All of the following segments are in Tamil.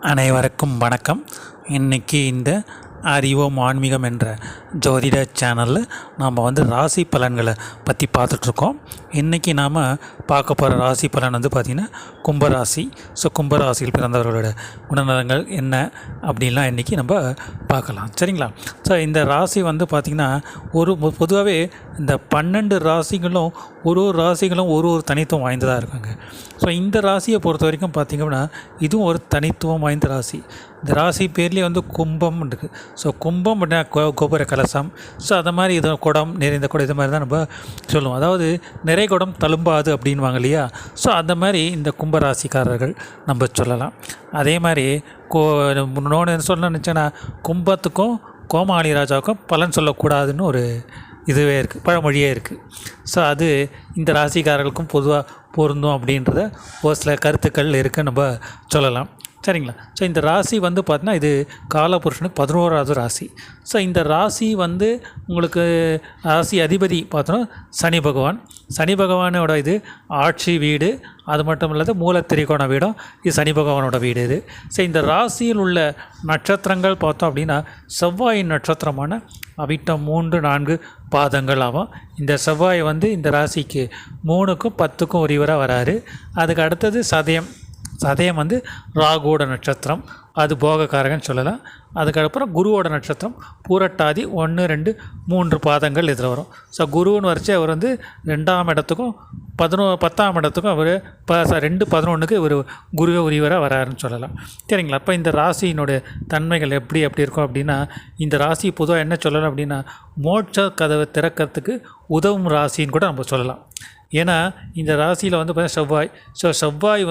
அனைவருக்கும் வணக்கம். இன்றைக்கி இந்த அறிவோம் ஆன்மீகம் என்ற ஜோதிட சேனலில் நாம் ராசி பலன்களை பற்றி பார்த்துட்ருக்கோம். இன்றைக்கி நாம் பார்க்க போகிற ராசி பலன் பார்த்திங்கன்னா கும்பராசி. ஸோ கும்பராசியில் பிறந்தவர்களோட குணநலங்கள் என்ன அப்படின்லாம் இன்றைக்கி நம்ம பார்க்கலாம், சரிங்களா? ஸோ இந்த ராசி பார்த்திங்கன்னா பொதுவாகவே இந்த 12 ராசிகளும் ஒரு ராசிகளும் ஒரு தனித்துவம் வாய்ந்ததாக இருக்காங்க. ஸோ இந்த ராசியை பொறுத்த வரைக்கும் பார்த்திங்கன்னா இதுவும் ஒரு தனித்துவம் வாய்ந்த ராசி. இந்த ராசி பேர்லேயே கும்பம் இருக்குது. ஸோ கும்பம் அப்படின்னா கோபுர கலசம். ஸோ அதை மாதிரி இது குடம், நிறைந்த குடம், இது மாதிரி தான் நம்ம சொல்லுவோம். அதாவது நிறை குடம் தழும்பாது அப்படின்வாங்க இல்லையா? ஸோ அந்த மாதிரி இந்த கும்பராசிக்காரர்கள் நம்ம சொல்லலாம். அதே மாதிரி இன்னொன்று சொல்ல நினச்சேன்னா, கும்பத்துக்கும் கோமாளி ராஜாவுக்கும் பலன் சொல்லக்கூடாதுன்னு ஒரு இதுவே இருக்குது, பழமொழியே இருக்குது. ஸோ அது இந்த ராசிக்காரர்களுக்கும் பொதுவாக பொருந்தும் அப்படின்றத ஒரு சில கருத்துக்கள் இருக்குன்னு நம்ம சொல்லலாம், சரிங்களா? ஸோ இந்த ராசி பார்த்தீங்கன்னா இது காலபுருஷனுக்கு 11வது ராசி. ஸோ இந்த ராசி உங்களுக்கு ராசி அதிபதி பார்த்தோன்னா சனி பகவான். சனி பகவானோட இது ஆட்சி வீடு. அது மட்டும் இல்லாத மூலத்திரிகோண வீடும் இது சனி பகவானோட வீடு இது. ஸோ இந்த ராசியில் உள்ள நட்சத்திரங்கள் பார்த்தோம் அப்படின்னா செவ்வாயின் நட்சத்திரமான அவிட்டம் 3, 4 பாதங்கள் ஆகும். இந்த செவ்வாய் இந்த ராசிக்கு 3க்கும் 10க்கும் உரியவராக வராரு. அதுக்கு அடுத்தது சதயம். சதயம் ராகுவோட நட்சத்திரம், அது போகக்காரகன்னு சொல்லலாம். அதுக்கப்புறம் குருவோட நட்சத்திரம் பூரட்டாதி 1, 2, 3 பாதங்கள் இதில் வரும். ஸோ குருன்னு வரைச்சி அவர் 2ஆம் இடத்துக்கும் 10ஆம் இடத்துக்கும் அவர் 2-11க்கு இவர் குருவே உரியவராக வராருன்னு சொல்லலாம், சரிங்களா? அப்போ இந்த ராசியினுடைய தன்மைகள் எப்படி இருக்கும் அப்படின்னா, இந்த ராசி பொதுவாக என்ன சொல்லலாம் அப்படின்னா மோட்ச கதவை திறக்கிறதுக்கு உதவும் ராசின்னு கூட நம்ம சொல்லலாம். ஏன்னா இந்த ராசியில் பார்த்தீங்கன்னா செவ்வாய். ஸோ செவ்வாய்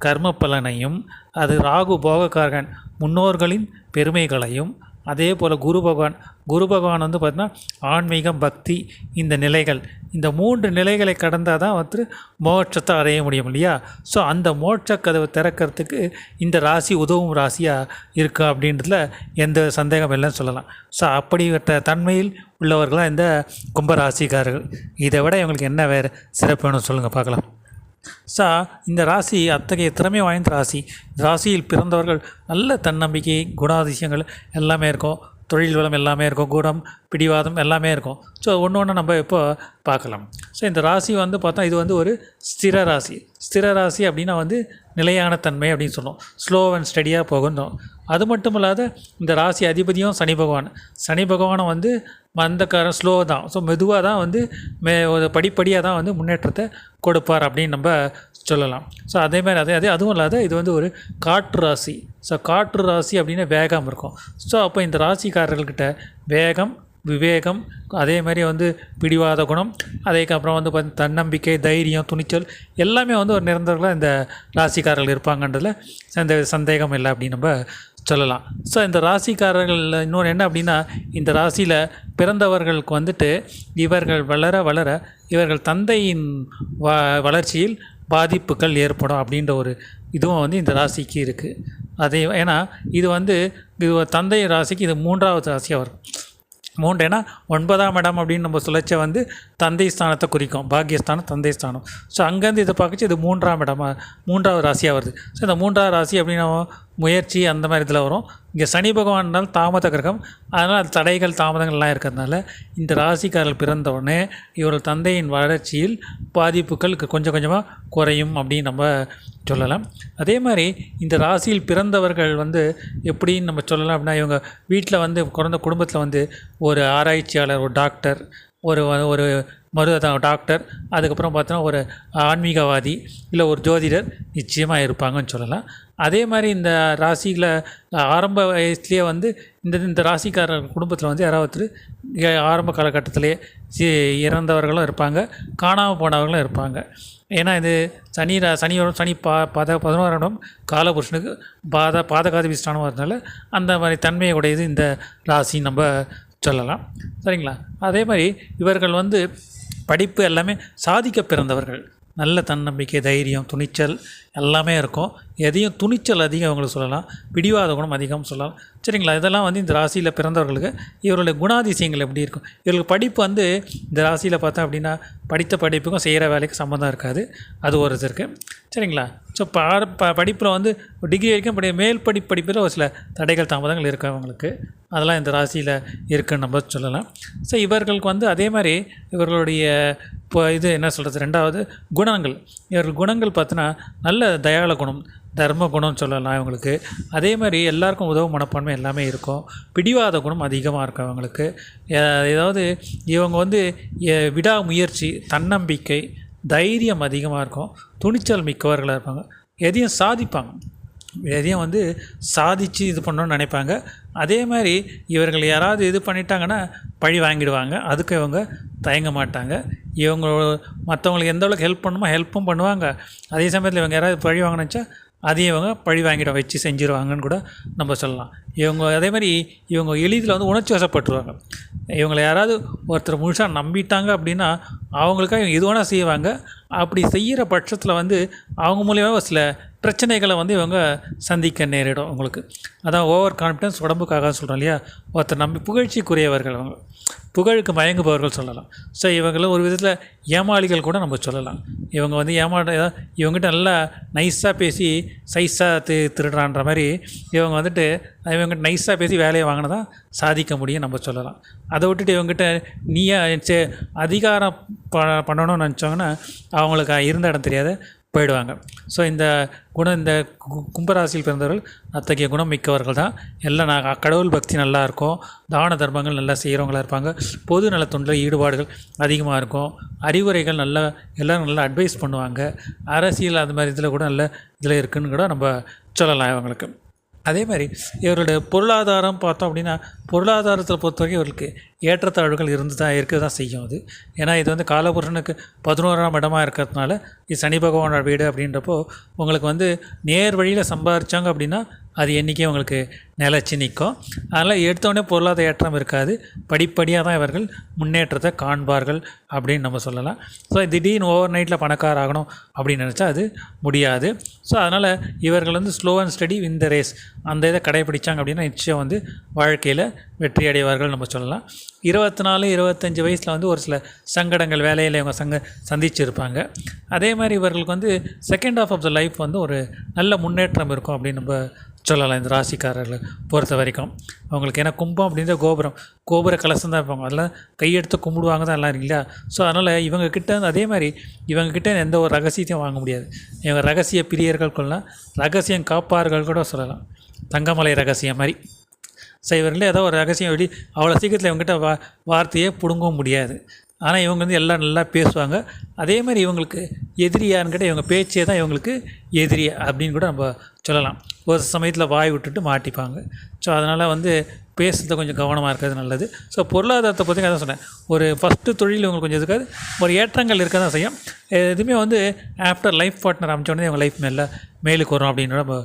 கர்ம பலனையும், அது ராகு போகக்காரகன் முன்னோர்களின் பெருமைகளையும், அதே போல் குரு பகவான் பார்த்திங்கன்னா ஆன்மீகம், பக்தி, இந்த நிலைகள், இந்த 3 நிலைகளை கடந்தால் தான் மோட்சத்தை அடைய முடியும் இல்லையா? ஸோ அந்த மோட்ச கதவை திறக்கிறதுக்கு இந்த ராசி உதவும் ராசியாக இருக்கா அப்படின்றதுல எந்த சந்தேகம் இல்லைன்னு சொல்லலாம். ஸோ அப்படிப்பட்ட தன்மையில் உள்ளவர்களாக இந்த கும்பராசிக்காரர்கள். இதை விட இவங்களுக்கு என்ன வேறு சிறப்பு வேணும்னு சொல்லுங்கள் பார்க்கலாம். ஸோ இந்த ராசி அத்தகைய திறமை வாய்ந்த ராசி. ராசியில் பிறந்தவர்கள் நல்ல தன்னம்பிக்கை, குணாதிசயங்கள் எல்லாமே இருக்கும். தொழில் வளம் எல்லாமே இருக்கும். குணம், பிடிவாதம் எல்லாமே இருக்கும். ஸோ ஒன்று நம்ம இப்போ பார்க்கலாம். ஸோ இந்த ராசி பார்த்தா இது ஒரு ஸ்திர ராசி. ஸ்திர ராசி அப்படின்னா நிலையான தன்மை அப்படின்னு சொல்லுவோம். ஸ்லோ அண்ட் ஸ்டடியாக போகணும். அது மட்டும் இல்லாத இந்த ராசி அதிபதியும் சனி பகவான். சனி பகவானும் மந்தக்காரன், ஸ்லோ தான். ஸோ மெதுவாக தான் படிப்படியாக தான் முன்னேற்றத்தை கொடுப்பார் அப்படின்னு நம்ம சொல்லலாம். ஸோ அதேமாதிரி அதுவும் இல்லாத இது ஒரு காற்று ராசி. ஸோ காற்று ராசி அப்படின்னா வேகம் இருக்கும். ஸோ அப்போ இந்த ராசிக்காரர்கள்கிட்ட வேகம், விவேகம், அதே மாதிரி பிடிவாத குணம், அதுக்கப்புறம் தன்னம்பிக்கை, தைரியம், துணிச்சல் எல்லாமே ஒரு நிரந்தரங்களாக இந்த ராசிக்காரர்கள் இருப்பாங்கன்றதில் சந்தேகம் இல்லை அப்படின்னு நம்ம சொல்லலாம். ஸோ இந்த ராசிக்காரர்கள் இன்னொன்று என்ன அப்படின்னா, இந்த ராசியில் பிறந்தவர்களுக்கு இவர்கள் வளர வளர இவர்கள் தந்தையின் வளர்ச்சியில் பாதிப்புகள் ஏற்படும் அப்படின்ற ஒரு இதுவும் இந்த ராசிக்கு இருக்குது. அதே ஏன்னா இது தந்தை ராசிக்கு இது 3வது ராசியாக வரும். 3 ஏன்னா 9ஆம் இடம் அப்படின்னு நம்ம சொல்லச்ச தந்தை ஸ்தானத்தை குறிக்கும். பாக்கியஸ்தானம், தந்தை ஸ்தானம். ஸோ அங்கேருந்து இதை பார்க்கச்சு இது 3ஆம் இடமா 3வது ராசியாக வருது. ஸோ இந்த 3வது ராசி அப்படின்னா முயற்சி அந்த மாதிரி இதில் வரும். இங்கே சனி பகவானால் தாமத கிரகம், அதனால் அது தடைகள், தாமதங்கள்லாம் இருக்கிறதுனால இந்த ராசிக்காரர்கள் பிறந்தவுடனே இவர்கள் தந்தையின் வளர்ச்சியில் பாதிப்புகள் கொஞ்சம் கொஞ்சமாக குறையும் அப்படின்னு நம்ம சொல்லலாம். அதே மாதிரி இந்த ராசியில் பிறந்தவர்கள் எப்படின்னு நம்ம சொல்லலாம் அப்படின்னா, இவங்க வீட்டில் குறைந்த குடும்பத்தில் ஒரு ஆராய்ச்சியாளர், ஒரு டாக்டர், ஒரு டாக்டர், அதுக்கப்புறம் பார்த்தோன்னா ஒரு ஆன்மீகவாதி, இல்லை ஒரு ஜோதிடர் நிச்சயமாக இருப்பாங்கன்னு சொல்லலாம். அதே மாதிரி இந்த ராசியில் ஆரம்ப வயசுலேயே இந்த ராசிக்காரர் குடும்பத்தில் யாராவது ஆரம்ப காலகட்டத்திலே இறந்தவர்களும் இருப்பாங்க, காணாமல் போனவர்களும் இருப்பாங்க. ஏன்னா இது சனி 11ஆம் இடம் காலபுருஷனுக்கு பாதகாதிபதி ஸ்தானம் வரதுனால அந்த மாதிரி தன்மையை உடையது இந்த ராசி நம்ம சொல்லலாம், சரிங்களா? அதே மாதிரி இவர்கள் படிப்பு எல்லாமே சாதிக்க பிறந்தவர்கள். நல்ல தன்னம்பிக்கை, தைரியம், துணிச்சல் எல்லாமே இருக்கும். எதையும் துணிச்சல் அதிகம் அவங்களுக்கு சொல்லலாம், பிடிவாத குணம் அதிகம் சொல்லலாம். சரிங்களா? இதெல்லாம் வந்து இந்த ராசியில் பிறந்தவர்களுக்கு இவர்களுடைய குணாதிசயங்கள் எப்படி இருக்கும். இவர்களுக்கு படிப்பு வந்து இந்த ராசியில் பார்த்தா அப்படின்னா படித்த படிப்புக்கும் செய்கிற வேலைக்கும் சம்மந்தம் இருக்காது. அது ஒரு இது இருக்குது. சரிங்களா? ஸோ படிப்பில் வந்து டிகிரி வரைக்கும் மேல் படிப்பில் ஒரு சில தடைகள் தாமதங்கள் இருக்குது அவங்களுக்கு. அதெல்லாம் இந்த ராசியில் இருக்குதுன்னு நம்ம சொல்லலாம். ஸோ இவர்களுக்கு வந்து அதே மாதிரி இவர்களுடைய இப்போ இது என்ன சொல்கிறது, ரெண்டாவது குணங்கள். இவர்கள் குணங்கள் பார்த்தோன்னா நல்ல தயாள குணம், தர்ம குணம்னு சொல்லலாம் இவங்களுக்கு. அதே மாதிரி எல்லாருக்கும் உதவும் மனப்பான்மை எல்லாமே இருக்கும். பிடிவாத குணம் அதிகமாக இருக்கும் அவங்களுக்கு. ஏதாவது இவங்க வந்து விடாமுயற்சி, தன்னம்பிக்கை, தைரியம் அதிகமாக இருக்கும். துணிச்சல் மிக்கவர்களாக இருப்பாங்க. எதையும் சாதிப்பாங்க, எதையும் வந்து சாதித்து இது பண்ணணும்னு நினைப்பாங்க. அதே மாதிரி இவர்கள் யாராவது இது பண்ணிட்டாங்கன்னா பழி வாங்கிடுவாங்க. அதுக்கு இவங்க தயங்க மாட்டாங்க. இவங்க மற்றவங்களுக்கு எந்த அளவுக்கு ஹெல்ப் பண்ணுமோ ஹெல்ப்பும் பண்ணுவாங்க. அதே சமயத்தில் இவங்க யாராவது பழி வாங்கினுச்சா அதையும் இவங்க பழி வாங்கிட வச்சு செஞ்சுருவாங்கன்னு கூட நம்ம சொல்லலாம். இவங்க அதே மாதிரி இவங்க எளிதில் வந்து உணர்ச்சி வசப்பட்டுருவாங்க. இவங்களை யாராவது ஒருத்தர் முழுசாக நம்பிட்டாங்க அப்படின்னா அவங்களுக்காக இவங்க எது வேணால் செய்வாங்க. அப்படி செய்கிற பட்சத்தில் வந்து அவங்க மூலியமாக சில பிரச்சனைகளை வந்து இவங்க சந்திக்க நேரிடும் உங்களுக்கு. அதான் ஓவர் கான்ஃபிடன்ஸ் உடம்புக்காக சொல்கிறோம் இல்லையா. ஒருத்தர் நம்பி புகழ்ச்சிக்குரியவர்கள், அவங்க புகழுக்கு மயங்குபவர்கள் சொல்லலாம். ஸோ இவங்களும் ஒரு விதத்தில் ஏமாளிகள் கூட நம்ம சொல்லலாம். இவங்க வந்து இவங்ககிட்ட நல்லா நைஸாக பேசி சைஸாக திருடுறான்ற மாதிரி இவங்க வந்துட்டு இவங்ககிட்ட நைஸாக பேசி வேலையை வாங்கினதான் சாதிக்க முடியும் நம்ம சொல்லலாம். அதை விட்டுட்டு இவங்ககிட்ட நீயே அதிகாரம் பண்ணணும்னு நினச்சாங்கன்னா அவங்களுக்கு இருந்த இடம் தெரியாத போயிடுவாங்க. ஸோ இந்த கும்பராசியில் பிறந்தவர்கள் அத்தகைய குணம் மிக்கவர்கள் தான். எல்லாம் கடவுள் பக்தி நல்லா இருக்கும், தான தர்மங்கள் நல்லா செய்கிறவங்களாக இருப்பாங்க, பொது நலத்தொண்டில் ஈடுபாடுகள் அதிகமாக இருக்கும், அறிவுரைகள் எல்லோரும் நல்லா அட்வைஸ் பண்ணுவாங்க, அரசியல் அது மாதிரி இதில் கூட நல்ல இதில் இருக்குதுன்னு கூட நம்ம சொல்லலாம் இவங்களுக்கு. அதே மாதிரி இவருடைய பொருளாதாரம் பார்த்தோம் அப்படின்னா பொருளாதாரத்தில் பொறுத்த வரைக்கும் இவர்களுக்கு ஏற்றத்தாழ்வுகள் இருக்க தான் செய்யும். அது ஏன்னா இது வந்து காலபுருஷனுக்கு 11ஆம் இடமாக இருக்கிறதுனால இது சனி பகவானோட வீடு அப்படின்றப்போ உங்களுக்கு வந்து நேர் வழியில் சம்பாதிச்சாங்க அப்படின்னா அது என்றைக்கே உங்களுக்கு நிலச்சி நிற்கும். அதனால் எடுத்தோடனே பொருளாதார ஏற்றம் இருக்காது. படிப்படியாக தான் இவர்கள் முன்னேற்றத்தை காண்பார்கள் அப்படின்னு நம்ம சொல்லலாம். ஸோ திடீர்னு ஓவர் நைட்டில் பணக்கார ஆகணும் அப்படின்னு நினச்சா அது முடியாது. ஸோ அதனால் இவர்கள் வந்து slow and study win the race அந்த இதை கடைப்பிடிச்சாங்க அப்படின்னா நிச்சயம் வந்து வாழ்க்கையில் வெற்றி அடைவார்கள் நம்ம சொல்லலாம். 24-25 வயசில் வந்து ஒரு சில சங்கடங்கள் வேலையில் இவங்க சந்திச்சிருப்பாங்க. அதே மாதிரி இவர்களுக்கு வந்து second half of the life வந்து ஒரு நல்ல முன்னேற்றம் இருக்கும் அப்படின்னு நம்ம சொல்லலாம். இந்த ராசிக்காரர்களை பொறுத்த வரைக்கும் அவங்களுக்கு ஏன்னா கும்பம் அப்படின்ற கோபுர கலசம் தான் இருப்பாங்க. அதெல்லாம் கையெடுத்து கும்பிடுவாங்க தான் எல்லாம் இல்லையா. ஸோ அதனால் இவங்கக்கிட்ட அதே மாதிரி இவங்கக்கிட்ட எந்த ஒரு ரகசியத்தையும் வாங்க முடியாது. இவங்க ரகசிய பிரியர்கள் கொள்ளலாம், ரகசியம் காப்பார்கள் கூட சொல்லலாம். தங்கமலை ரகசியம் மாதிரி. ஸோ இவர்களே ஏதோ ஒரு ரகசியம் வெளி அவ்வளோ சீக்கிரத்தில் இவங்ககிட்ட வார்த்தையே பிடுங்கவும் முடியாது. ஆனால் இவங்க வந்து எல்லாம் நல்லா பேசுவாங்க. அதே மாதிரி இவங்களுக்கு எதிரியான்னு கேட்டால் இவங்க பேச்சே தான் இவங்களுக்கு எதிரி அப்படின்னு கூட நம்ம சொல்லலாம். ஒரு சமயத்தில் வாய் விட்டுட்டு மாட்டிப்பாங்க. ஸோ அதனால் வந்து பேசுறது கொஞ்சம் கவனமாக இருக்கிறது நல்லது. ஸோ பொருளாதாரத்தை பற்றி அதான் சொன்னேன். ஒரு ஃபஸ்ட்டு தொழில் இவங்களுக்கு கொஞ்சம் இருக்காது, ஒரு ஏற்றங்கள் இருக்க தான் செய்யும். எதுவுமே வந்து ஆஃப்டர் லைஃப் பார்ட்னர் அமைச்சோடனே இவங்க லைஃப் மேலுக்கு வரும் அப்படின்னு நம்ம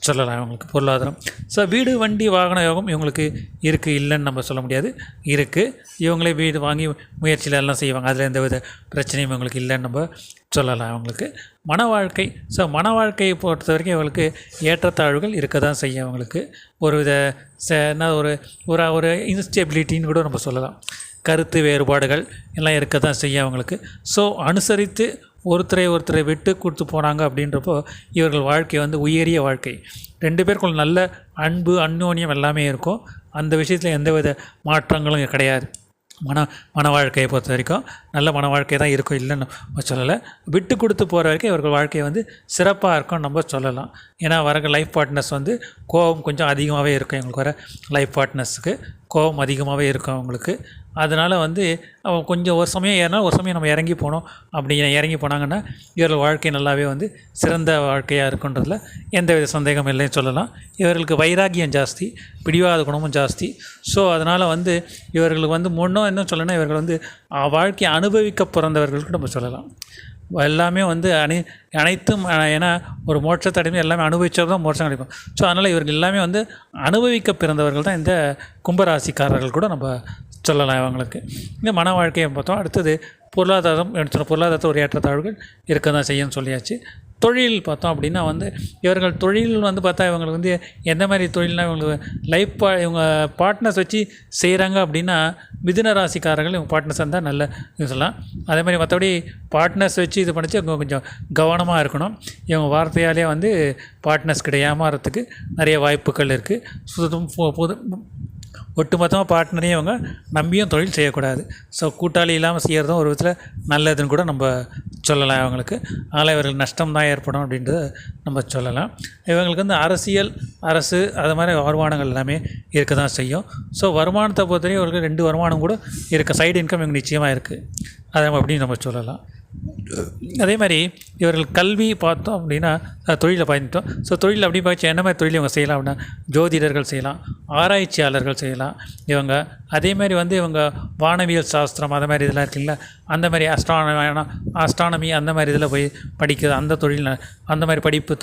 சொல்லலாம் இவங்களுக்கு பொருளாதாரம். ஸோ வீடு வண்டி வாகன யோகம் இவங்களுக்கு இருக்குது, இல்லைன்னு நம்ம சொல்ல முடியாது, இருக்குது. இவங்களே வீடு வாங்கி முயற்சியில் எல்லாம் செய்வாங்க. அதில் எந்த வித பிரச்சனையும் இவங்களுக்கு இல்லைன்னு நம்ம சொல்லலாம் இவங்களுக்கு. மன வாழ்க்கை. ஸோ மன வாழ்க்கையை பொறுத்த வரைக்கும் இவங்களுக்கு ஏற்றத்தாழ்வுகள் இருக்க தான் செய்யும். அவங்களுக்கு ஒரு வித ஒரு இன்ஸ்டெபிலிட்டின்னு கூட நம்ம சொல்லலாம். கருத்து வேறுபாடுகள் எல்லாம் இருக்க தான் செய்யும் அவங்களுக்கு. ஸோ அனுசரித்து ஒருத்தரை விட்டு கொடுத்து போனாங்க அப்படின்றப்போ இவர்கள் வாழ்க்கை வந்து உயரிய வாழ்க்கை. 2 பேருக்குள்ள நல்ல அன்பு அந்யோன்யம் எல்லாமே இருக்கும். அந்த விஷயத்தில் எந்தவித மாற்றங்களும் கிடையாது. மன வாழ்க்கையை பொறுத்த வரைக்கும் நல்ல மன வாழ்க்கை தான் இருக்கும், இல்லைன்னு சொல்லலை. விட்டு கொடுத்து போகிற வரைக்கும் இவர்கள் வாழ்க்கையை வந்து சிறப்பாக இருக்கும்னு நம்ம சொல்லலாம். ஏன்னா வர லைஃப் பார்ட்னர்ஸ் வந்து கோபம் கொஞ்சம் அதிகமாகவே இருக்கும். எங்களுக்கு வர லைஃப் பார்ட்னர்ஸுக்கு கோபம் அதிகமாகவே இருக்கும் அவங்களுக்கு. அதனால் வந்து அவங்க கொஞ்சம் ஒரு சமயம் ஏறினால் ஒரு சமயம் நம்ம இறங்கி போனோம். அப்படி இறங்கி போனாங்கன்னா இவர்கள் வாழ்க்கை நல்லாவே வந்து சிறந்த வாழ்க்கையாக இருக்குன்றதில் எந்தவித சந்தேகம் இல்லைன்னு சொல்லலாம். இவர்களுக்கு வைராகியம் ஜாஸ்தி, பிடிவாத குணமும் ஜாஸ்தி. ஸோ அதனால் வந்து இவர்களுக்கு வந்து என்ன சொல்லணும்னா இவர்கள் வந்து வாழ்க்கையை அனுபவிக்க பிறந்தவர்களுக்கு நம்ம சொல்லலாம். எல்லாமே வந்து அனைத்தும் ஏன்னா ஒரு மோட்சத்தை அடைந்து எல்லாமே அனுபவிச்சது தான் மோட்சம் கிடைக்கும். ஸோ அதனால் இவர்கள் எல்லாமே வந்து அனுபவிக்க பிறந்தவர்கள் தான் இந்த கும்பராசிக்காரர்கள் கூட நம்ம சொல்லலாம் இவங்களுக்கு. இந்த மன வாழ்க்கையை பார்த்தோம். அடுத்தது பொருளாதாரத்தை ஒரு ஏற்றத்தாழ்வுகள் இருக்க தான் செய்யும்னு சொல்லியாச்சு. தொழில் பார்த்தோம் அப்படின்னா வந்து இவர்கள் தொழில் வந்து பார்த்தா இவங்களுக்கு வந்து எந்த மாதிரி தொழில்னால் இவங்களுக்கு இவங்க பார்ட்னர்ஸ் வச்சு செய்கிறாங்க அப்படின்னா மிதுன ராசிக்காரர்கள் இவங்க பார்ட்னர்ஸ் இருந்தால் நல்ல சொல்லலாம். அதே மாதிரி மற்றபடி பார்ட்னர்ஸ் வச்சு இது பண்ணிச்சு இவங்க கொஞ்சம் கவனமாக இருக்கணும். இவங்க வார்த்தையாலே வந்து பார்ட்னர்ஸ் கிட்ட ஏமாறத்துக்கு நிறைய வாய்ப்புகள் இருக்குது. ஒட்டுமொத்தமாக பார்ட்னரையும் அவங்க நம்பியும் தொழில் செய்யக்கூடாது. ஸோ கூட்டாளி இல்லாமல் செய்கிறதும் ஒரு விதத்தில் நல்லதுன்னு கூட நம்ம சொல்லலாம். அவங்களுக்கு அதனால் இவர்கள் நஷ்டம் தான் ஏற்படும் அப்படின்றத நம்ம சொல்லலாம். இவங்களுக்கு வந்து அரசியல், அரசு அது மாதிரி வருமானங்கள் எல்லாமே இருக்க தான் செய்யும். ஸோ வருமானத்தை பொறுத்தவரைக்கும் இவங்களுக்கு 2 வருமானம் கூட இருக்க, சைடு இன்கம் இவங்க நிச்சயமாக இருக்குது. அதை அப்படின்னு நம்ம சொல்லலாம். அதே மாதிரி இவர்கள் கல்வி பார்த்தோம் அப்படின்னா தொழிலை பயணித்தோம். ஸோ தொழில் அப்படி பார்த்து என்ன மாதிரி தொழில் இவங்க செய்யலாம் அப்படின்னா ஜோதிடர்கள் செய்யலாம், ஆராய்ச்சியாளர்கள் செய்யலாம் இவங்க. அதே மாதிரி வந்து இவங்க வானவியல் சாஸ்திரம் அது மாதிரி இதெல்லாம் இருக்குல்ல, அந்த மாதிரி ஆஸ்ட்ரானமி அந்த மாதிரி இதில் போய் படிக்கிறது, அந்த தொழில் அந்த மாதிரி படிப்பு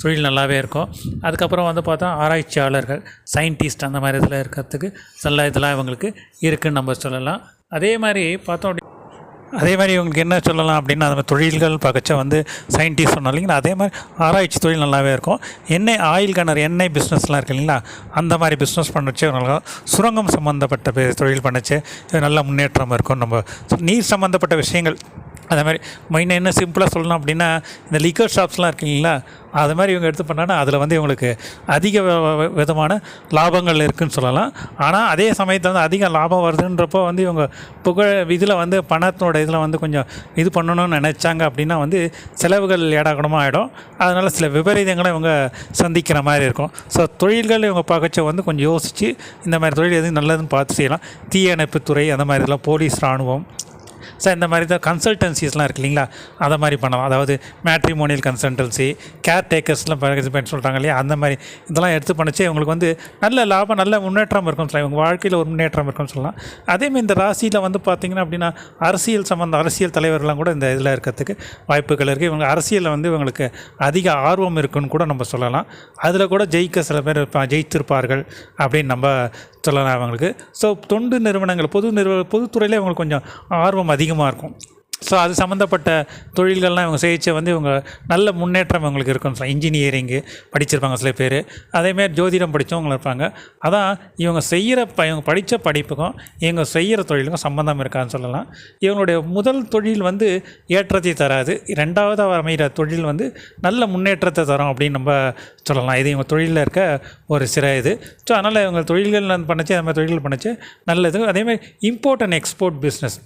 தொழில் நல்லாவே இருக்கும். அதுக்கப்புறம் வந்து பார்த்தா ஆராய்ச்சியாளர்கள், சயின்டிஸ்ட் அந்த மாதிரி இதில் இருக்கிறதுக்கு நல்ல இதெல்லாம் இவங்களுக்கு இருக்குதுன்னு நம்ம சொல்லலாம். அதே மாதிரி பார்த்தோம் அதே மாதிரி இவங்களுக்கு என்ன சொல்லலாம் அப்படின்னா அந்த மாதிரி தொழில்கள் பார்க்கச்சா வந்து சயின்டிஸ்ட் சொன்னோம் இல்லைங்களா, அதே மாதிரி ஆராய்ச்சி தொழில் நல்லாவே இருக்கும். ஆயில் கிணறு எண்ணெய் பிஸ்னஸ்லாம் இருக்குது இல்லைங்களா, அந்த மாதிரி பிஸ்னஸ் பண்ணச்சு நல்லா சுரங்கம் சம்மந்தப்பட்ட தொழில் பண்ணச்சு நல்ல முன்னேற்றம் இருக்கும். நம்ம நீர் சம்மந்தப்பட்ட விஷயங்கள் அதே மாதிரி மெயினாக என்ன சிம்பிளாக சொல்லணும் அப்படின்னா இந்த லிக்கர் ஷாப்ஸ்லாம் இருக்குங்களா, அது மாதிரி இவங்க எடுத்து பண்ணாங்கன்னா அதில் வந்து இவங்களுக்கு அதிக விதமான லாபங்கள் இருக்குதுன்னு சொல்லலாம். ஆனால் அதே சமயத்தில் வந்து அதிக லாபம் வருதுன்றப்போ வந்து இவங்க இதில் வந்து பணத்தோட இதில் வந்து கொஞ்சம் இது பண்ணணும்னு நினச்சாங்க அப்படின்னா வந்து செலவுகள் ஏடாகூடமாக ஆகிடும். அதனால் சில விபரீதங்களை இவங்க சந்திக்கிற மாதிரி இருக்கும். ஸோ தொழில்கள் இவங்க பார்க்கச்ச வந்து கொஞ்சம் யோசித்து இந்த மாதிரி தொழில் எதுவும் நல்லதுன்னு பார்த்து செய்யலாம். தீயணைப்புத்துறை அந்த மாதிரி இதெல்லாம், போலீஸ், இராணுவம், ஸோ இந்த மாதிரி தான் கன்சல்டன்சிஸ்லாம் இருக்குது இல்லைங்களா, அதை மாதிரி பண்ணலாம். அதாவது மேட்ரிமோனியல் கன்சல்டன்சி, கேர்டேக்கர்ஸ்லாம் சொல்கிறாங்க இல்லையா, அந்த மாதிரி இதெல்லாம் எடுத்து பண்ணிச்சு இவங்களுக்கு வந்து நல்ல லாபம், நல்ல முன்னேற்றம் இருக்கும்னு சொல்லலாம். இவங்க வாழ்க்கையில் ஒரு முன்னேற்றம் இருக்குன்னு சொல்லலாம். அதேமாதிரி இந்த ராசியில் வந்து பார்த்திங்கன்னா அப்படின்னா அரசியல் தலைவர்கள்லாம் கூட இந்த இதில் இருக்கிறதுக்கு வாய்ப்புகள் இருக்குது. இவங்க அரசியலில் வந்து இவங்களுக்கு அதிக ஆர்வம் இருக்குன்னு கூட நம்ம சொல்லலாம். அதில் கூட சில பேர் ஜெயித்திருப்பார்கள் அப்படின்னு நம்ம சொல்லலாம் அவங்களுக்கு. ஸோ தொண்டு நிறுவனங்கள், பொதுத்துறையில் இவங்களுக்கு கொஞ்சம் ஆர்வம் அதிகமாக இருக்கும். ஸோ அது சம்மந்தப்பட்ட தொழில்கள்லாம் இவங்க செய்ய வந்து இவங்க நல்ல முன்னேற்றம் இவங்களுக்கு இருக்குன்னு சொல்லலாம். இன்ஜினியரிங்கு படிச்சிருப்பாங்க சில பேர், அதேமாதிரி ஜோதிடம் படித்தவங்களும் இருப்பாங்க. அதான் இவங்க இவங்க படித்த படிப்புக்கும் இவங்க செய்கிற தொழிலுக்கும் சம்மந்தம் இருக்கான்னு சொல்லலாம். இவங்களுடைய முதல் தொழில் வந்து ஏற்றத்தை தராது, 2வது அமைகிற தொழில் வந்து நல்ல முன்னேற்றத்தை தரும் அப்படின்னு நம்ம சொல்லலாம். இது இவங்க தொழிலில் இருக்க ஒரு இது. ஸோ அதனால் இவங்க தொழில்கள் பண்ணச்சு, அது மாதிரி தொழில்கள் பண்ணச்சு நல்லது. அதேமாதிரி இம்போர்ட் அண்ட் எக்ஸ்போர்ட் பிஸ்னஸ்,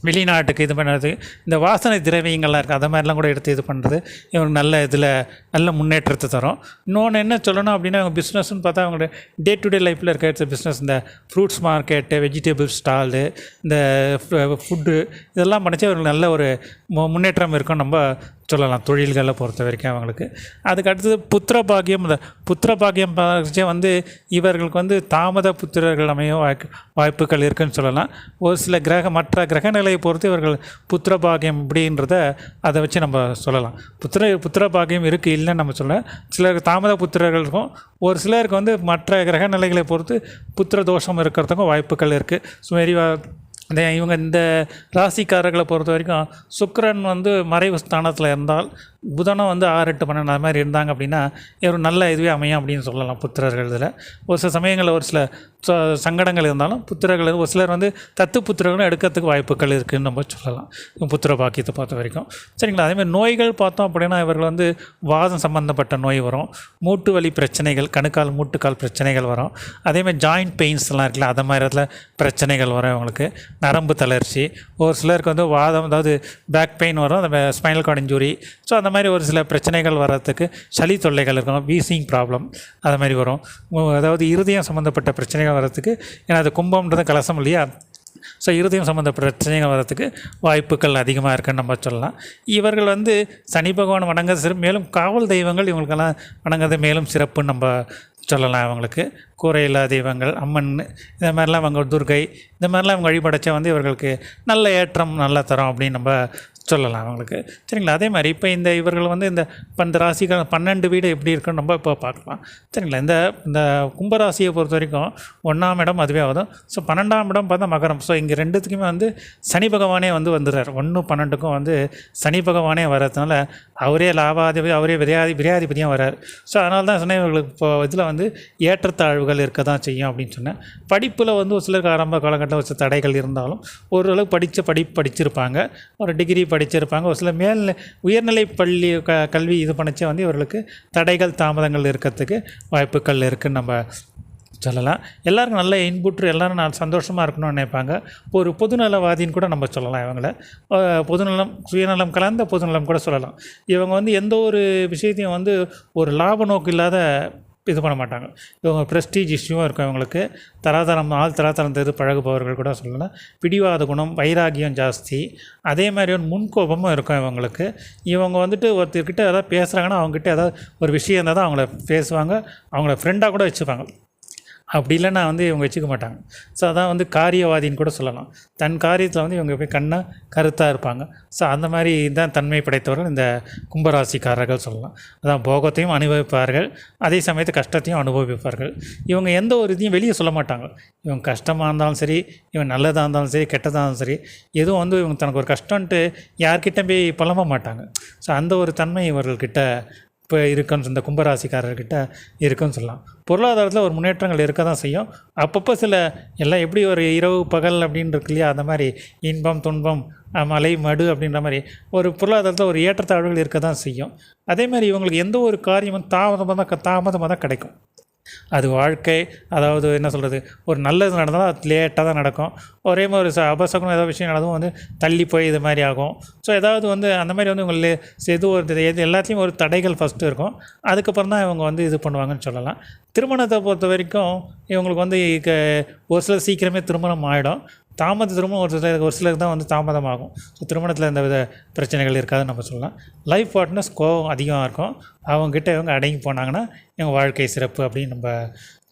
வெளிநாட்டுக்கு இது பண்ணுறது, இந்த வாசனை திரவியங்கள்லாம் இருக்குது, அதை மாதிரிலாம் கூட எடுத்து இது பண்ணுறது இவங்க நல்ல இதில் நல்ல முன்னேற்றத்தை தரும். இன்னொன்று என்ன சொல்லணும் அப்படின்னா இவங்க பிஸ்னஸ்ன்னு பார்த்தா அவங்களோட டே டு டே லைஃப்பில் இருக்க பிஸ்னஸ், இந்த ஃப்ரூட்ஸ் மார்க்கெட்டு, வெஜிடபிள் ஸ்டாலு, இந்த ஃபுட்டு இதெல்லாம் பண்ணிச்சு அவங்களுக்கு நல்ல ஒரு முன்னேற்றம் இருக்கும் நம்ம சொல்லலாம் தொழில்களை பொறுத்த வரைக்கும் அவங்களுக்கு. அதுக்கு அடுத்தது புத்திர பாக்கியம். இந்த புத்திர பாக்கியம் வந்து இவர்களுக்கு வந்து தாமத புத்திரர்கள் அமைய வாய்ப்புகள் இருக்குதுன்னு சொல்லலாம். ஒரு சில மற்ற கிரக நிலையை பொறுத்து இவர்கள் புத்திர பாக்கியம் அப்படின்றத அதை வச்சு நம்ம சொல்லலாம். புத்திர பாக்கியம் இருக்குது இல்லைன்னு நம்ம சொல்ல. சிலருக்கு தாமத புத்திரர்கள் இருக்கும், ஒரு சிலருக்கு வந்து மற்ற கிரக நிலைகளை பொறுத்து புத்திர தோஷம் இருக்கிறதுக்கும் வாய்ப்புகள் இருக்குது. ஸோ இவங்க இந்த ராசிக்காரர்களை பொறுத்த வரைக்கும் சுக்கிரன் வந்து மறைவு ஸ்தானத்தில் இருந்தால், புதனும் வந்து 6, 8, 12 அது மாதிரி இருந்தாங்க அப்படின்னா ஒரு நல்ல இதுவே அமையும் அப்படின்னு சொல்லலாம். புத்திரர்கள் இதில் ஒரு சில சமயங்களில் ஒரு சில சங்கடங்கள் இருந்தாலும் புத்திரர்கள் ஒரு சிலர் வந்து தத்து புத்திரர்களும் எடுக்கிறதுக்கு வாய்ப்புகள் இருக்குதுன்னு நம்ம சொல்லலாம் புத்திர பாக்கியத்தை பார்த்த வரைக்கும். சரிங்களா. அதேமாதிரி நோய்கள் பார்த்தோம் அப்படின்னா இவர்கள் வந்து வாதம் சம்மந்தப்பட்ட நோய் வரும், மூட்டு வலி பிரச்சனைகள், கணுக்கால் மூட்டுக்கால் பிரச்சனைகள் வரும். அதேமாதிரி ஜாயிண்ட் பெயின்ஸ்லாம் இருக்குல்ல, அது மாதிரி இடத்துல பிரச்சனைகள் வரும் இவங்களுக்கு. நரம்பு தளர்ச்சி, ஒரு சிலருக்கு வந்து வாதம், அதாவது பேக் பெயின் வரும், அந்த ஸ்பைனல் கார்டு இன்ஜுரி. ஸோ அந்த மாதிரி ஒரு சில பிரச்சனைகள் வர்றதுக்கு, சளி தொல்லைகள் இருக்கும், வீசிங் ப்ராப்ளம் அது மாதிரி வரும். அதாவது இருதயம் சம்மந்தப்பட்ட பிரச்சனைகள் வர்றதுக்கு, ஏன்னா அது கும்பம்ன்றது கலசம் இல்லையா, ஸோ இருதயம் சம்மந்தப்பட்ட பிரச்சனைகள் வர்றதுக்கு வாய்ப்புகள் அதிகமாக இருக்குன்னு நம்ம சொல்லலாம். இவர்கள் வந்து சனி பகவான் வணங்குறது சிறப்பு, மேலும் காவல் தெய்வங்கள் இவங்களுக்கெல்லாம் வணங்குறது மேலும் சிறப்புன்னு நம்ம சொல்லலாம். அவங்களுக்கு கூரையில்லா தெய்வங்கள், அம்மன், இந்த மாதிரிலாம் அவங்க துர்கை, இந்த மாதிரிலாம் அவங்க வழிபடைச்சா வந்து இவர்களுக்கு நல்ல ஏற்றம் நல்ல தரம் அப்படின்னு நம்ம சொல்லலாம் அவங்களுக்கு. சரிங்களா? அதே மாதிரி இப்போ இவர்கள் வந்து இந்த ராசிகள் 12 வீடு எப்படி இருக்குன்னு நம்ம இப்போ பார்க்கலாம். சரிங்களா? இந்த இந்த கும்பராசியை பொறுத்த வரைக்கும் 1ஆம் இடம் அதுவே ஆகுதும். ஸோ 12ஆம் இடம் பார்த்தா மகரம். ஸோ இங்கே ரெண்டுத்துக்குமே வந்து சனி பகவானே வந்து வந்துடுறார். 1 12க்கும் வந்து சனி பகவானே வர்றதுனால அவரே லாபாதிபதி, அவரே விரையாதிபதியாக வர்றார். ஸோ அதனால தான் சொன்னேன் இவர்களுக்கு இப்போ இதில் வந்து ஏற்றத்தாழ்வுகள் இருக்க தான் செய்யும் அப்படின்னு சொன்னேன். படிப்பில் வந்து ஒரு சிலருக்கு ஆரம்ப காலகட்டத்தில் வச்ச தடைகள் இருந்தாலும் ஓரளவு படிச்சிருப்பாங்க, ஒரு டிகிரி படிச்சிருப்பாங்க. ஒரு சில உயர்நிலை பள்ளி கல்வி இது பண்ணிச்சே வந்து இவர்களுக்கு தடைகள் தாமதங்கள் இருக்கிறதுக்கு வாய்ப்புகள் இருக்குதுன்னு நம்ம சொல்லலாம். எல்லாருக்கும் நல்ல இன்புற்று, எல்லோரும் நான் சந்தோஷமாக இருக்கணும்னு நினைப்பாங்க. ஒரு பொதுநலவாதின்னு கூட நம்ம சொல்லலாம் இவங்கள. பொதுநலம், சுயநலம் கலந்த பொதுநலம் கூட சொல்லலாம். இவங்க வந்து எந்த ஒரு விஷயத்தையும் வந்து ஒரு லாப நோக்கு இல்லாத இது பண்ண மாட்டாங்க. இவங்க ப்ரெஸ்டீஜ் இஷ்யூவும் இருக்கும் இவங்களுக்கு. தராதரம் தெரிந்து பழகுபவர்கள் கூட சொல்லலாம். பிடிவாத குணம், வைராகியம் ஜாஸ்தி. அதே மாதிரி ஒரு முன்கோபமும் இருக்கும் இவங்களுக்கு. இவங்க வந்துட்டு ஒருத்தர்கிட்ட ஏதாவது பேசுகிறாங்கன்னா அவங்ககிட்ட ஏதாவது ஒரு விஷயம் இருந்தால் தான் அவங்கள பேசுவாங்க, அவங்கள ஃப்ரெண்டாக கூட வச்சுப்பாங்க. அப்படி இல்லைன்னா வந்து இவங்க வச்சுக்க மாட்டாங்க. ஸோ அதான் வந்து காரியவாதின்னு கூட சொல்லலாம். தன் காரியத்தில் வந்து இவங்க போய் கருத்தாக இருப்பாங்க. ஸோ அந்த மாதிரி தான் தன்மை படைத்தவர்கள் இந்த கும்பராசிக்காரர்கள் சொல்லலாம். அதான் போகத்தையும் அனுபவிப்பார்கள், அதே சமயத்து கஷ்டத்தையும் அனுபவிப்பார்கள். இவங்க எந்த ஒரு இதையும் வெளியே சொல்ல மாட்டாங்க. இவங்க கஷ்டமாக இருந்தாலும் சரி, இவங்க நல்லதாக இருந்தாலும் சரி, கெட்டதாக இருந்தாலும் சரி, எதுவும் வந்து இவங்க தனக்கு ஒரு கஷ்டன்ட்டு யார்கிட்ட போய் புலம்ப மாட்டாங்க. ஸோ அந்த ஒரு தன்மை இவர்கள்கிட்ட இப்போ இருக்குன்னு இந்த கும்பராசிக்காரர்கிட்ட இருக்குன்னு சொல்லலாம். பொருளாதாரத்தில் ஒரு முன்னேற்றங்கள் இருக்க தான் செய்யும். அப்பப்போ எல்லாம் எப்படி ஒரு இரவு பகல் அப்படின்னு இருக்கு இல்லையா, அந்த மாதிரி இன்பம் துன்பம் மலை மடு அப்படின்ற மாதிரி ஒரு பொருளாதாரத்தில் ஒரு ஏற்றத்தாழ்வுகள் இருக்க தான் செய்யும். அதே மாதிரி இவங்களுக்கு எந்த ஒரு காரியமும் தாமதமாக தான் கிடைக்கும். அது வாழ்க்கை, அதாவது என்ன சொல்கிறது, ஒரு நல்லது நடந்தாலும் அது லேட்டாக தான் நடக்கும். ஒரே மாதிரி ஒரு அபசகுனம் ஏதாவது விஷயம் நடந்தும் வந்து தள்ளி போய் இது மாதிரி ஆகும். ஸோ ஏதாவது வந்து அந்த மாதிரி வந்து உங்களுக்கு எல்லாத்தையும் ஒரு தடைகள் ஃபஸ்ட்டு இருக்கும். அதுக்கப்புறம் தான் இவங்க வந்து இது பண்ணுவாங்கன்னு சொல்லலாம். திருமணத்தை பொறுத்த வரைக்கும் இவங்களுக்கு வந்து ஒரு சிலர் சீக்கிரமே திருமணம் ஆகிடும். திருமணம் ஒரு சிலருக்கு தான் வந்து தாமதமாகும். ஸோ திருமணத்தில் எந்த வித பிரச்சனைகள் இருக்காதுன்னு நம்ம சொல்லலாம். லைஃப் பார்ட்னர்ஸ் கோவம் அதிகமாக இருக்கும். அவங்ககிட்ட இவங்க அடங்கி போனாங்கன்னா இவங்க வாழ்க்கை சிறப்பு அப்படின்னு நம்ம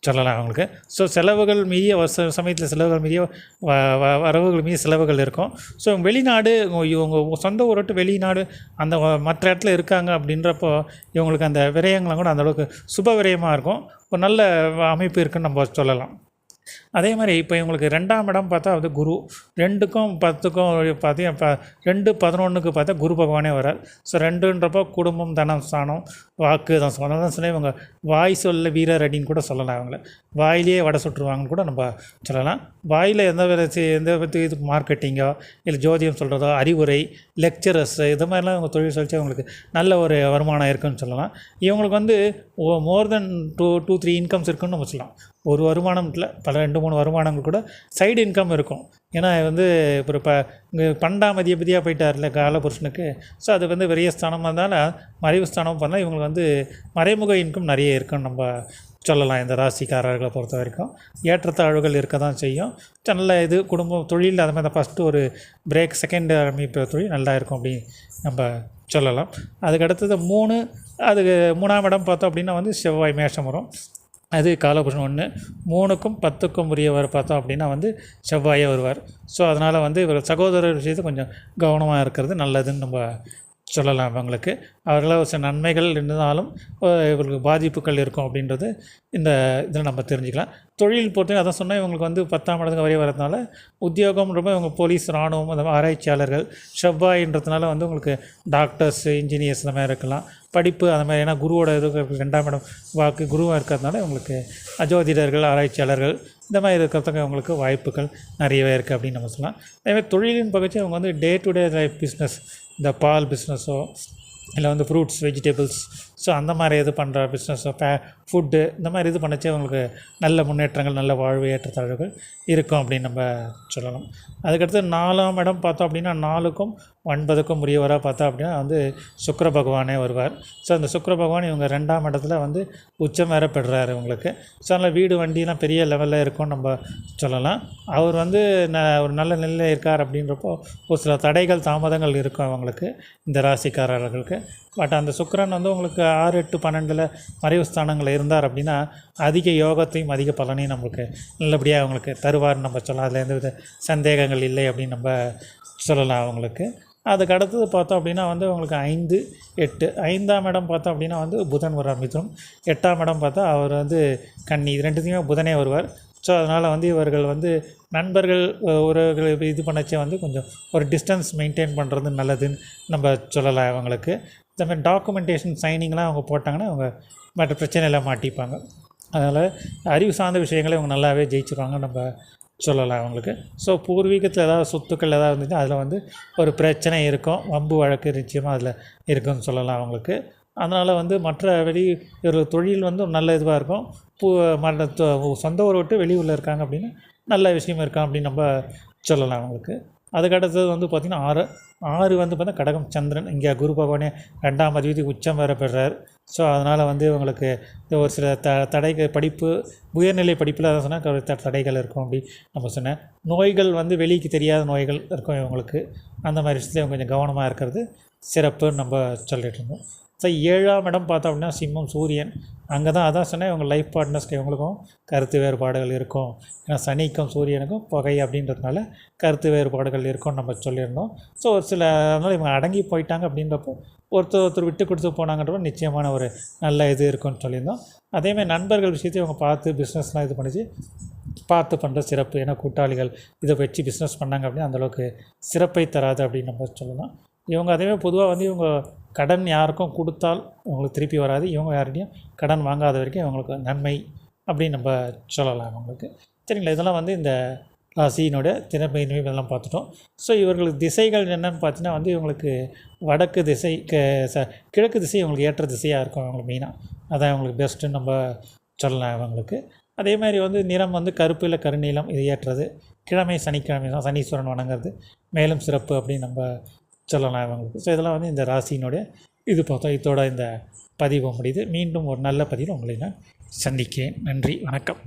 சொல்லலாம் அவங்களுக்கு. ஸோ செலவுகள் மீறிய சமயத்தில் செலவுகள் மீறிய வரவுகள் மீறிய செலவுகள் இருக்கும். ஸோ வெளிநாடு, இவங்க சொந்த ஊரை விட்டு வெளிநாடு அந்த மற்ற இடத்துல இருக்காங்க அப்படின்றப்போ இவங்களுக்கு அந்த விரயங்கள்லாம் கூட அந்தளவுக்கு சுப விரயமாக இருக்கும். ஒரு நல்ல அமைப்பு இருக்குதுன்னு நம்ம சொல்லலாம். அதே மாதிரி இப்போ இவங்களுக்கு 2ஆம் இடம் பார்த்தா வந்து குரு, 2க்கும் 10க்கும் பார்த்தீங்கன்னா 2 11க்கு பார்த்தா குரு பகவானே வரார். ஸோ 2ன்றப்போ குடும்பம், தனம், ஸ்தானம், வாக்கு தான் சொன்னால் இவங்க வாய் சொல்ல வீரர் அப்படின்னு கூட சொல்லலாம். அவங்கள வாயிலேயே வடை சுட்டுருவாங்கன்னு கூட நம்ம சொல்லலாம். வாயில் எந்த இது மார்க்கெட்டிங்கோ இல்லை ஜோதியம் சொல்கிறதோ, அறிவுரை, லெக்சரஸ், இது மாதிரிலாம் இவங்க தொழில் சொல்லிச்சு அவங்களுக்கு நல்ல ஒரு வருமானம் இருக்குதுன்னு சொல்லலாம். இவங்களுக்கு வந்து மோர் தென் 2-3 இன்கம்ஸ் இருக்குதுன்னு நம்ம சொல்லலாம். ஒரு வருமானம் இல்லை, பல 2-3 வருமானங்கள் கூட சைடு இன்கம் இருக்கும். ஏன்னா வந்து இப்போ இங்கே 12ஆம் அதிபதியாக போயிட்டார்ல காலபுருஷனுக்கு. ஸோ அது வந்து பெரிய ஸ்தானமாக இருந்தாலும் மறைவு ஸ்தானம் பண்ணால் இவங்களுக்கு வந்து மறைமுக இன்கம் நிறைய இருக்குன்னு நம்ம சொல்லலாம். இந்த ராசிக்காரர்களை பொறுத்த வரைக்கும் ஏற்றத்தாழ்வுகள் இருக்க தான் செய்யும். நல்ல இது குடும்பம், தொழில், அது மாதிரி ஃபஸ்ட்டு ஒரு பிரேக், செகண்ட் அமைப்பு தொழில் நல்லா இருக்கும் அப்படின்னு நம்ம சொல்லலாம். அதுக்கடுத்தது 3, அதுக்கு 3ஆம் இடம் பார்த்தோம் அப்படின்னா வந்து செவ்வாய் மேஷம் வரும். அது காலபுருஷன் 1, 3க்கும் 10க்கும் உரியவர் பார்த்தோம் அப்படின்னா வந்து செவ்வாயே வருவார். ஸோ அதனால் வந்து இவர் சகோதரர் விஷயத்தை கொஞ்சம் கவனமாக இருக்கிறது நல்லதுன்னு நம்ம சொல்லலாம். அவங்களுக்கு அவர்களால் சில நன்மைகள் இருந்தாலும் இவர்களுக்கு பாதிப்புகள் இருக்கும் அப்படின்றது இந்த இதில் நம்ம தெரிஞ்சுக்கலாம். தொழில் பொறுத்தவரை அதான் சொன்னால் இவங்களுக்கு வந்து 10ஆம் இடத்துக்கு வரைய வரதுனால உத்தியோகம்ன்றப்ப இவங்க போலீஸ், இராணுவம், அந்த ஆராய்ச்சியாளர்கள், செவ்வாயின்றதுனால வந்து உங்களுக்கு டாக்டர்ஸ், இன்ஜினியர்ஸ் இந்த மாதிரி இருக்கலாம். படிப்பு அந்த மாதிரி, ஏன்னா குருவோட இது 2ஆம் இடம் வாக்கு குருவாக இருக்கிறதுனால இவங்களுக்கு அஜோதிடர்கள், ஆராய்ச்சியாளர்கள் இந்த மாதிரி இருக்கிறதுக்கு அவங்களுக்கு வாய்ப்புகள் நிறையவே இருக்குது அப்படின்னு நம்ம சொல்லலாம். அதேமாதிரி தொழிலின் பகுதி அவங்க வந்து day to day life business, இந்த பால் பிஸ்னஸோ இல்லை வந்து ஃப்ரூட்ஸ், வெஜிடபிள்ஸ், ஸோ அந்த மாதிரி இது பண்ணுற பிஸ்னஸோ, ஃபுட்டு, இந்த மாதிரி இது பண்ணச்சே அவங்களுக்கு நல்ல முன்னேற்றங்கள், நல்ல வாழ்வு, ஏற்றத்தாழ்வுகள் இருக்கும் அப்படின்னு நம்ம சொல்லலாம். அதுக்கடுத்து 4ஆம் இடம் பார்த்தோம் அப்படின்னா 4க்கும் 9க்கும் உரியவராக பார்த்தா அப்படின்னா வந்து சுக்கிர பகவானே வருவார். ஸோ அந்த சுக்கிர பகவான் இவங்க 2ஆம் இடத்துல வந்து உச்சம் வேற பெறுறாரு இவங்களுக்கு. ஸோ அதனால் வீடு வண்டிலாம் பெரிய லெவலில் இருக்கும்னு நம்ம சொல்லலாம். அவர் வந்து ஒரு நல்ல நிலையில் இருக்கார் அப்படின்றப்போ ஒரு சில தடைகள், தாமதங்கள் இருக்கும் அவங்களுக்கு, இந்த ராசிக்காரர்களுக்கு. பட் அந்த சுக்கிரன் வந்து உங்களுக்கு 6, 8, 12 மறைவு ஸ்தானங்கள் இருந்தார் அப்படின்னா அதிக யோகத்தையும் அதிக பலனையும் நம்மளுக்கு நல்லபடியாக அவங்களுக்கு தருவார்னு நம்ம சொல்லலாம். அதில் எந்தவித சந்தேகங்கள் இல்லை அப்படின்னு நம்ம சொல்லலாம் அவங்களுக்கு. அதுக்கு அடுத்தது பார்த்தோம் அப்படின்னா வந்து உங்களுக்கு 5, 8 5ஆம் இடம் பார்த்தோம் அப்படின்னா வந்து புதன் வர்றார் மிதுனம். 8ஆம் இடம் பார்த்தா அவர் வந்து கன்னி. இது ரெண்டுத்தையுமே புதனே வருவார். ஸோ அதனால் வந்து இவர்கள் வந்து நண்பர்கள் உறவுகள் இது பண்ணச்சே வந்து கொஞ்சம் ஒரு டிஸ்டன்ஸ் மெயின்டைன் பண்ணுறது நல்லதுன்னு நம்ம சொல்லலாம். அவங்களுக்கு இந்த மாதிரி டாக்குமெண்டேஷன் சைனிங்லாம் அவங்க போட்டாங்கன்னா அவங்க மற்ற பிரச்சனையில் மாட்டிப்பாங்க. அதனால் அறிவு சார்ந்த விஷயங்களை இவங்க நல்லாவே ஜெயிச்சிருவாங்க நம்ம சொல்லலாம் அவங்களுக்கு. ஸோ பூர்வீகத்தில் ஏதாவது சொத்துக்கள் ஏதாவது இருந்துச்சுன்னா அதில் வந்து ஒரு பிரச்சனை இருக்கும், வம்பு வழக்கு நிச்சயமாக அதில் இருக்குதுன்னு சொல்லலாம் அவங்களுக்கு. அதனால் வந்து மற்ற ஒரு தொழில் வந்து நல்ல இதுவாக இருக்கும். சொந்த ஊரை விட்டு வெளியூரில் இருக்காங்க அப்படின்னா நல்ல விஷயம் இருக்கான் அப்படின்னு நம்ம சொல்லலாம் அவங்களுக்கு. அதுக்கடுத்தது வந்து பார்த்திங்கன்னா 6 வந்து பார்த்தா கடகம் சந்திரன். இங்கே குரு பகவானே 2ஆம் அதிபதி உச்சம் வேறு பெறார். ஸோ அதனால் வந்து இவங்களுக்கு ஒரு சில தடைகள் படிப்பு உயர்நிலை படிப்பில் அதை சொன்னால் தடைகள் இருக்கும் அப்படி நம்ம சொன்னேன். நோய்கள் வந்து வெளிக்கு தெரியாத நோய்கள் இருக்கும் இவங்களுக்கு. அந்த மாதிரி விஷயத்தில் இவங்க கொஞ்சம் கவனமாக இருக்கிறது சிறப்புன்னு நம்ம சொல்லிட்டு இருந்தோம். ஸோ 7ஆம் இடம் பார்த்தோம் அப்படின்னா சிம்மம் சூரியன். அங்கே தான் அதான் சொன்னேன் இவங்க லைஃப் பார்ட்னர்ஸ்க்கு இவங்களுக்கும் கருத்து வேறுபாடுகள் இருக்கும். ஏன்னா சனிக்கும் சூரியனுக்கும் பகை அப்படின்றதுனால கருத்து வேறுபாடுகள் இருக்கும்னு நம்ம சொல்லியிருந்தோம். ஸோ ஒரு சில அதனால் இவங்க அடங்கி போயிட்டாங்க அப்படின்றப்போ ஒருத்தர் விட்டு கொடுத்து போனாங்கன்றப்போ நிச்சயமான ஒரு நல்ல இது இருக்குன்னு சொல்லியிருந்தோம். அதேமாதிரி நண்பர்கள் விஷயத்தையும் இவங்க பார்த்து பிஸ்னஸ்லாம் இது பண்ணிச்சு பார்த்து பண்ணுற சிறப்பு. ஏன்னா கூட்டாளிகள் இதை வச்சு பிஸ்னஸ் பண்ணாங்க அப்படின்னா அந்தளவுக்கு சிறப்பை தராது அப்படின்னு நம்ம சொல்லலாம். இவங்க அதேமாதிரி பொதுவாக வந்து இவங்க கடன் யாருக்கும் கொடுத்தால் இவங்களுக்கு திருப்பி வராது. இவங்க யார்கிட்டையும் கடன் வாங்காத வரைக்கும் இவங்களுக்கு நன்மை அப்படின்னு நம்ம சொல்லலாம் அவங்களுக்கு. சரிங்களா, இதெல்லாம் வந்து இந்த ராசியினுடைய திறமை இதெல்லாம் பார்த்துட்டோம். ஸோ இவர்களுக்கு திசைகள் என்னென்னு பார்த்தீங்கன்னா வந்து இவங்களுக்கு வடக்கு திசை கிழக்கு திசை இவங்களுக்கு ஏற்ற திசையாக இருக்கும் அவங்களுக்கு மெயினாக. அதான் இவங்களுக்கு பெஸ்ட்டுன்னு நம்ம சொல்லலாம் இவங்களுக்கு. அதே மாதிரி வந்து நிறம் வந்து கருப்பு இல்லை கருநீலம் இது ஏற்றது. கிழமை சனிக்கிழமை தான் சனீஸ்வரன் வணங்குறது மேலும் சிறப்பு அப்படின்னு நம்ம சொல்லலாம் இவங்களுக்கு. ஸோ இதெல்லாம் வந்து இந்த ராசியினுடைய இது பார்த்தோம். இதோட இந்த பதிவு முடியுது. மீண்டும் ஒரு நல்ல பதிவில் உங்களை நான் சந்திக்கிறேன். நன்றி, வணக்கம்.